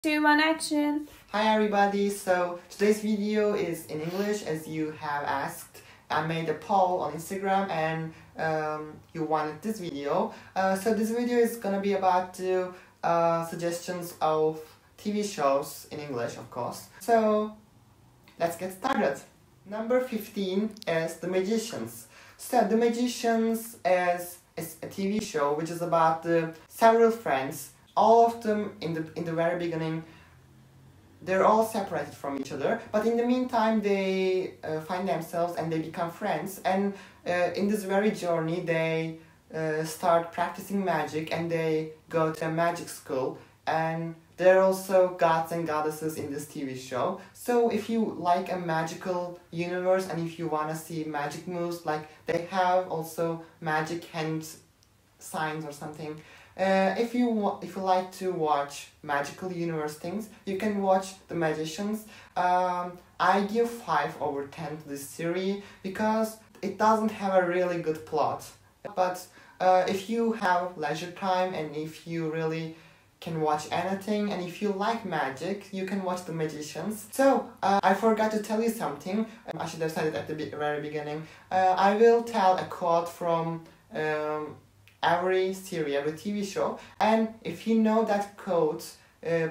2, 1, action! Hi everybody, so today's video is in English as you have asked. I made a poll on Instagram and you wanted this video. So this video is gonna be about suggestions of TV shows in English, of course. So let's get started. Number 15 is The Magicians. So The Magicians is a TV show which is about several friends. All of them in the very beginning, they're all separated from each other, but in the meantime they find themselves and they become friends, and in this very journey they start practicing magic and they go to a magic school, and there are also gods and goddesses in this TV show. So if you like a magical universe and if you want to see magic moves, like they have also magic hand signs or something. If you like to watch magical universe things, you can watch The Magicians. I give 5/10 to this series because it doesn't have a really good plot. But if you have leisure time and if you really can watch anything and if you like magic, you can watch The Magicians. So, I forgot to tell you something. I should have said it at the very beginning. I will tell a quote from every series, every TV show, and if you know that quote,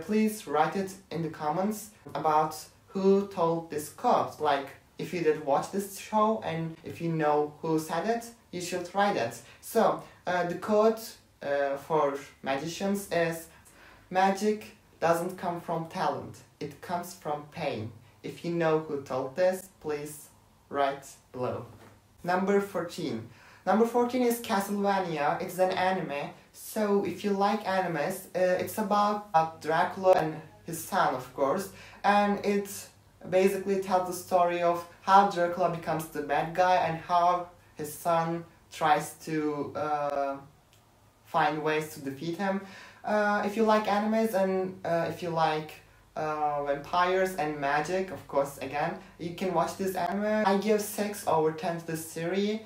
please write it in the comments about who told this quote. Like, if you did watch this show and if you know who said it, you should write it. So, the quote for Magicians is, "Magic doesn't come from talent, it comes from pain." If you know who told this, please write below. Number 14. Number 14 is Castlevania. It's an anime. So if you like animes, it's about Dracula and his son, of course. And it basically tells the story of how Dracula becomes the bad guy and how his son tries to find ways to defeat him. If you like animes and if you like vampires and magic, of course, again, you can watch this anime. I give 6/10 to this series.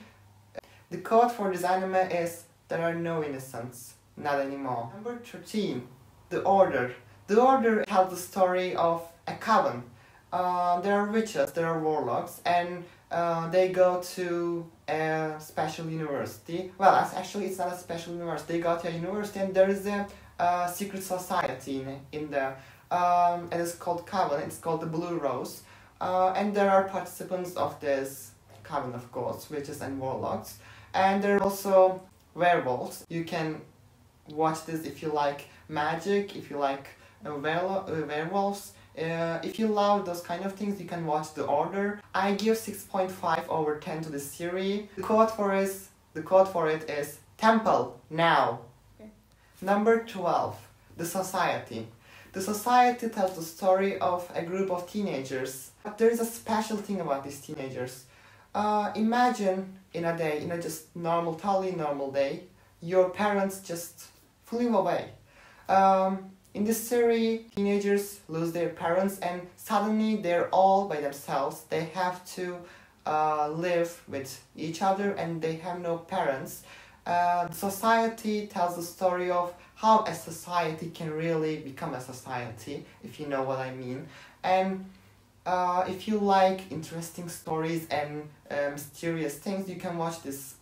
The quote for this anime is, "There are no innocents, not anymore." Number 13, The Order. The Order tells the story of a coven. There are witches, there are warlocks, and they go to a special university. Well, actually it's not a special university. They go to a university and there is a secret society in there. It is called coven, it's called the Blue Rose. And there are participants of this coven, of course, witches and warlocks. And there are also werewolves. You can watch this if you like magic, if you like werewolves. If you love those kind of things, you can watch The Order. I give 6/5/10 to this series. The quote for it is, "Temple, now." Okay. Number 12, The Society. The Society tells the story of a group of teenagers. But there is a special thing about these teenagers. Imagine in a day, in a just totally normal day, your parents just flew away. In this series, teenagers lose their parents and suddenly they're all by themselves. They have to live with each other and they have no parents. The Society tells the story of how a society can really become a society, if you know what I mean. And if you like interesting stories and mysterious things, you can watch this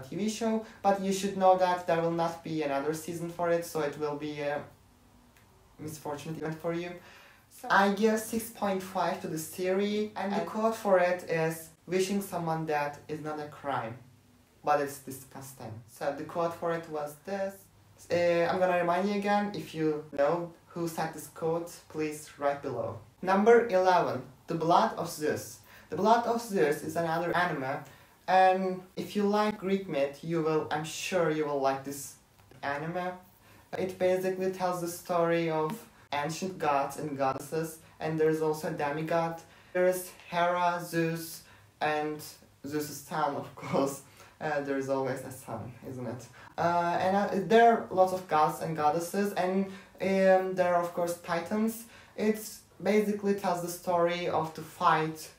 TV show, but you should know that there will not be another season for it, so it will be a misfortunate event for you. So I give 6/5 to the series, and the quote for it is, "Wishing someone dead is not a crime, but it's disgusting." So the quote for it was this. I'm gonna remind you again, if you know who said this quote, please write below. Number 11, The Blood of Zeus. The Blood of Zeus is another anime, and if you like Greek myth, I'm sure you will like this anime. It basically tells the story of ancient gods and goddesses, and there's also a demigod. There's Hera, Zeus, and Zeus's son, of course. There's always a son, isn't it? And there are lots of gods and goddesses, and there are of course titans. It basically tells the story of the fight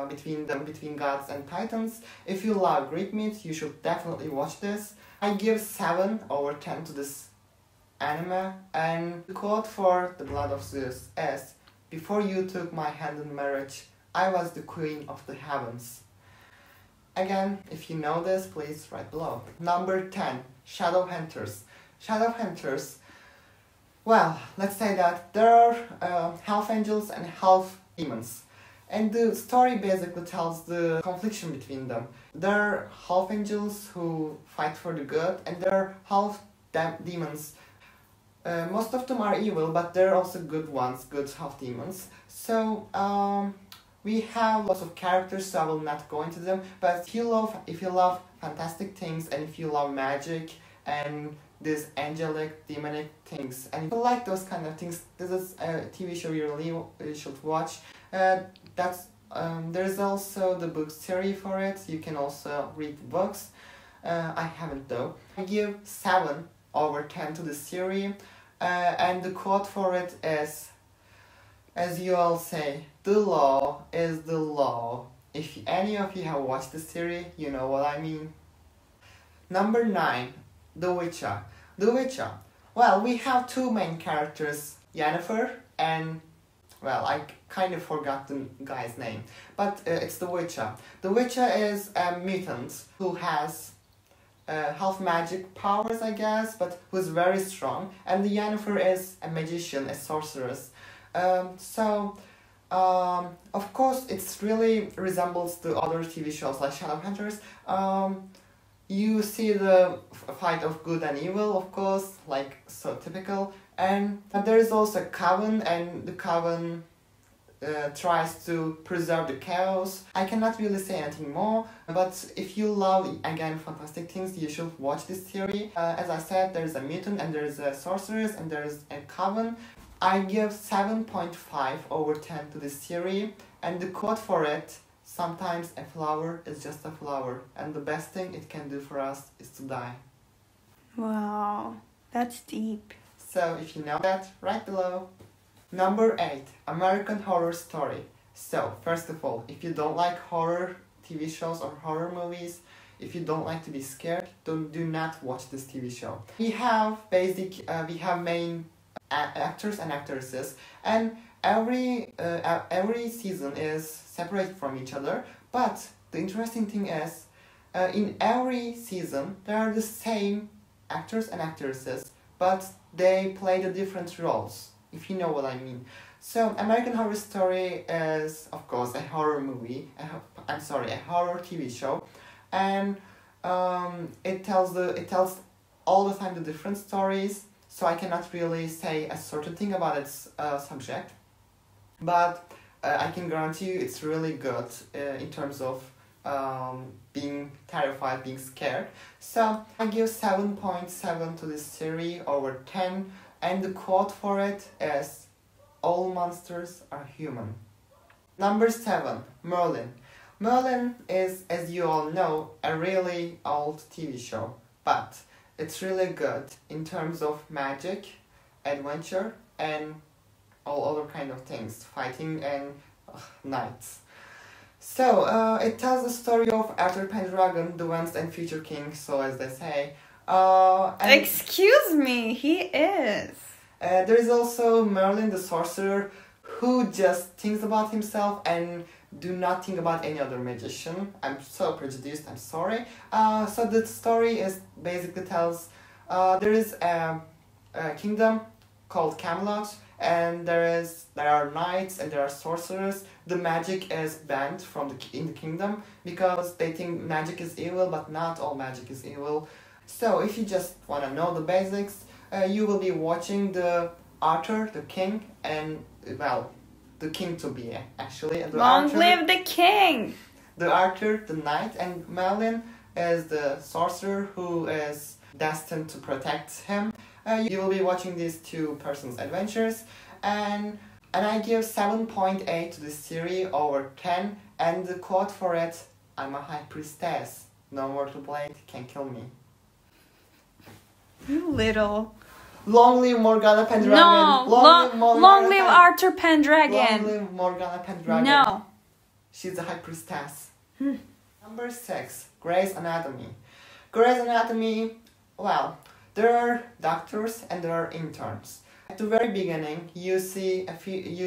between gods and titans. If you love Greek myth, you should definitely watch this. I give 7/10 to this anime, and the quote for The Blood of Zeus is, "Before you took my hand in marriage, I was the queen of the heavens." Again, if you know this, please write below. Number 10, Shadowhunters. Shadowhunters, well, let's say that there are half angels and half demons. And the story basically tells the confliction between them. There are half angels who fight for the good, and there are half demons. Most of them are evil, but there are also good ones, good half demons. So we have lots of characters, so I will not go into them. But if you love fantastic things, and if you love magic and these angelic, demonic things, and if you like those kind of things, this is a TV show you really should watch. There's also the book series for it. You can also read the books. I haven't though. I give 7/10 to the series, and the quote for it is, as you all say, "The law is the law." If any of you have watched the series, you know what I mean. Number 9, The Witcher. The Witcher. Well, we have two main characters, Yennefer and, well, I kind of forgot the guy's name, but it's The Witcher. The Witcher is a mutant who has half magic powers, I guess, but who's very strong, and the Yennefer is a magician, a sorceress. Of course, it really resembles the other TV shows like Shadowhunters. You see the fight of good and evil, of course, like so typical. And there is also a coven, and the coven tries to preserve the chaos. I cannot really say anything more, but if you love, again, fantastic things, you should watch this series. As I said, there is a mutant, and there is a sorceress, and there is a coven. I give 7/10 to this series, and the quote for it, "Sometimes a flower is just a flower, and the best thing it can do for us is to die." Wow, that's deep. So if you know that, write below. Number 8, American Horror Story. So, first of all, if you don't like horror TV shows or horror movies, if you don't like to be scared, do not watch this TV show. We have main actors and actresses, and every season is separate from each other. But the interesting thing is, in every season there are the same actors and actresses, but they play the different roles, if you know what I mean. So American Horror Story is, of course, a horror movie. A horror TV show, and it tells all the time the different stories. So I cannot really say a certain thing about its subject, but I can guarantee you it's really good in terms of being terrified, being scared. So I give 7/7 to this series over 10, and the quote for it is, "All monsters are human." Number 7, Merlin. Merlin is, as you all know, a really old TV show, but it's really good in terms of magic, adventure, and all other kind of things, fighting and knights. So, it tells the story of Arthur Pendragon, the once and future king, so as they say. Excuse me, he is. There is also Merlin the sorcerer, who just thinks about himself and do not think about any other magician. I'm so prejudiced, I'm sorry. So the story basically tells, there is a kingdom called Camelot, and there are knights and there are sorcerers. The magic is banned in the kingdom because they think magic is evil, but not all magic is evil. So if you just want to know the basics, you will be watching the Arthur, the king, and, well, the king to be, actually. And Long live the king! The Arthur, the knight, and Merlin is the sorcerer who is destined to protect him. You will be watching these two persons' adventures, and I give 7.8 to this series over 10, and the quote for it, "I'm a high priestess. No mortal blade can kill me." You little... Long live Morgana Pendragon. No, long live Arthur Pendragon. Long live Morgana Pendragon. No. She's a high priestess. Number 6, Grey's Anatomy. Grey's Anatomy, well, There are doctors and there are interns. At the very beginning, you see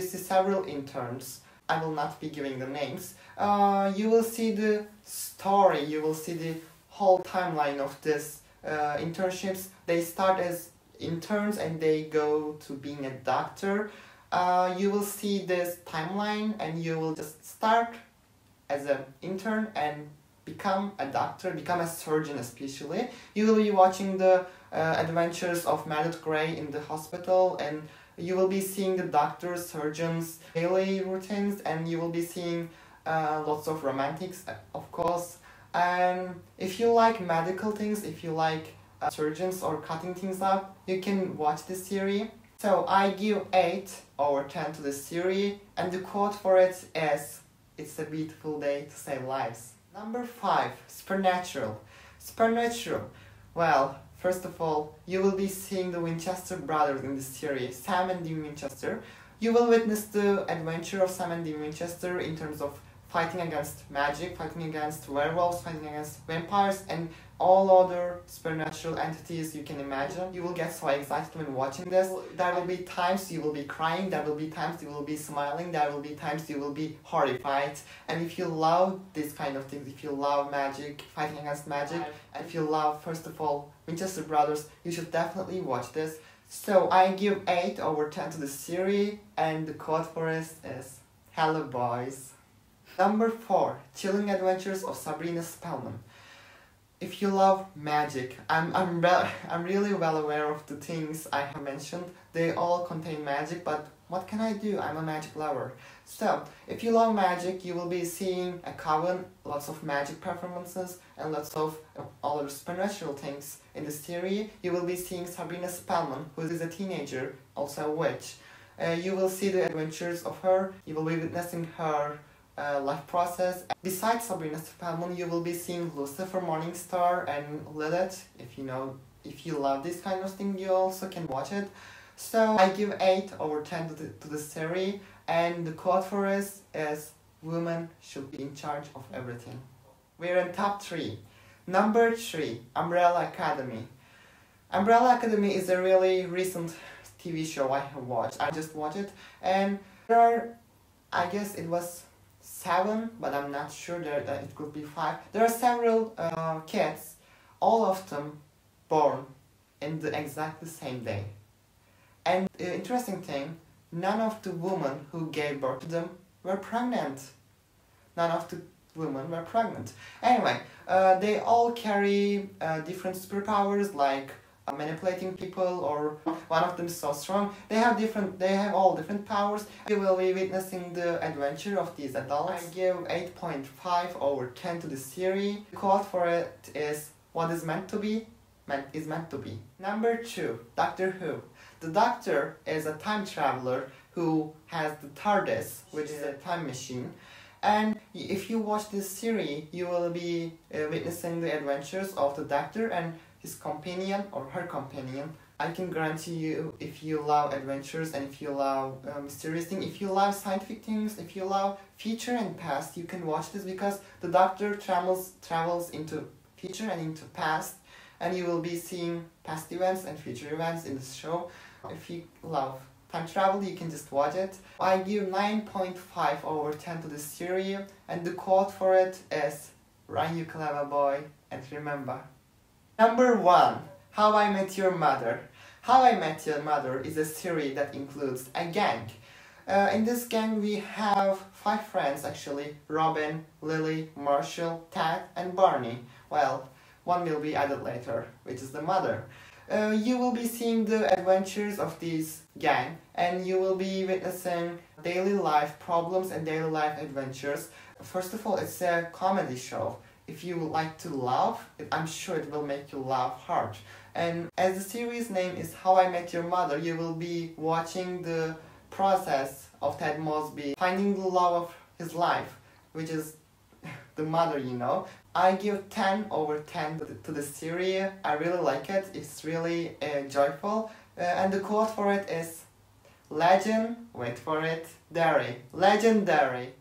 several interns. I will not be giving the names. You will see the story. You will see the whole timeline of this internships. They start as interns and they go to being a doctor. You will see this timeline and you will just start as an intern and become a doctor, become a surgeon especially. You will be watching the adventures of Meredith Grey in the hospital, and you will be seeing the doctors, surgeons, daily routines, and you will be seeing lots of romantics, of course. And if you like medical things, if you like surgeons or cutting things up, you can watch this series. So I give 8/10 to this series, and the quote for it is, "It's a beautiful day to save lives." Number 5, Supernatural. Supernatural. Well, first of all, you will be seeing the Winchester brothers in this series, Sam and Dean Winchester. You will witness the adventure of Sam and Dean Winchester in terms of fighting against magic, fighting against werewolves, fighting against vampires, and all other supernatural entities you can imagine. You will get so excited when watching this. There will be times you will be crying, there will be times you will be smiling, there will be times you will be horrified. And if you love this kind of things, if you love magic, fighting against magic, and if you love, first of all, Winchester Brothers, you should definitely watch this. So I give 8/10 to the series, and the quote for us is, "Hello boys." Number 4, Chilling Adventures of Sabrina Spellman. If you love magic, I'm really well aware of the things I have mentioned. They all contain magic, but what can I do? I'm a magic lover. So, if you love magic, you will be seeing a coven, lots of magic performances, and lots of other supernatural things in the series. You will be seeing Sabrina Spellman, who is a teenager, also a witch. You will see the adventures of her. You will be witnessing her life process. Besides Sabrina Spellman, you will be seeing Lucifer Morningstar and Lilith. If you love this kind of thing, you also can watch it. So I give 8/10 to the series, and the quote for us is, "Women should be in charge of everything." We're in top 3. Number 3, Umbrella Academy. Umbrella Academy is a really recent TV show I have watched. I just watched it, and there are, I guess it was 7, but I'm not sure that it could be 5. There are several kids, all of them born in the exactly same day. And the interesting thing, none of the women who gave birth to them were pregnant. None of the women were pregnant. Anyway, they all carry different superpowers, like manipulating people, or one of them is so strong. They have all different powers. We will be witnessing the adventure of these adults. I give 8/10 to the series. The quote for it is, "What is meant to be, is meant to be." Number 2, Doctor Who. The Doctor is a time traveler who has the TARDIS, which is a time machine. And if you watch this series, you will be witnessing the adventures of the Doctor and his companion or her companion. I can guarantee you, if you love adventures and if you love mysterious things, if you love scientific things, if you love future and past, you can watch this, because the Doctor travels into future and into past, and you will be seeing past events and future events in this show. If you love time travel, you can just watch it. I give 9/5/10 to this series, and the quote for it is, "Run, you clever boy, and remember." Number 1, How I Met Your Mother. How I Met Your Mother is a series that includes a gang. In this gang we have 5 friends actually: Robin, Lily, Marshall, Ted, and Barney. Well, one will be added later, which is the mother. You will be seeing the adventures of this gang, and you will be witnessing daily life problems and daily life adventures. First of all, it's a comedy show. If you like to laugh, I'm sure it will make you laugh hard. And as the series name is How I Met Your Mother, you will be watching the process of Ted Mosby finding the love of his life, which is the mother, I give 10/10 to the series. I really like it. It's really joyful. And the quote for it is, wait for it, legendary.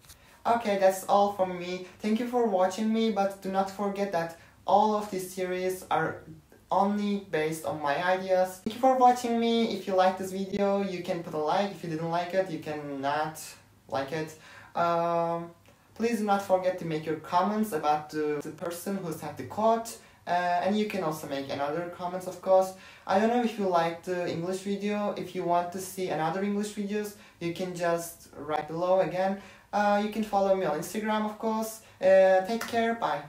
Okay, that's all from me. Thank you for watching me, but do not forget that all of these series are only based on my ideas. Thank you for watching me. If you like this video, you can put a like. If you didn't like it, you can not like it. Please do not forget to make your comments about the person who said the quote. And you can also make another comments, of course. I don't know if you like the English video. If you want to see another English videos, you can just write below again. You can follow me on Instagram, of course. Take care, bye.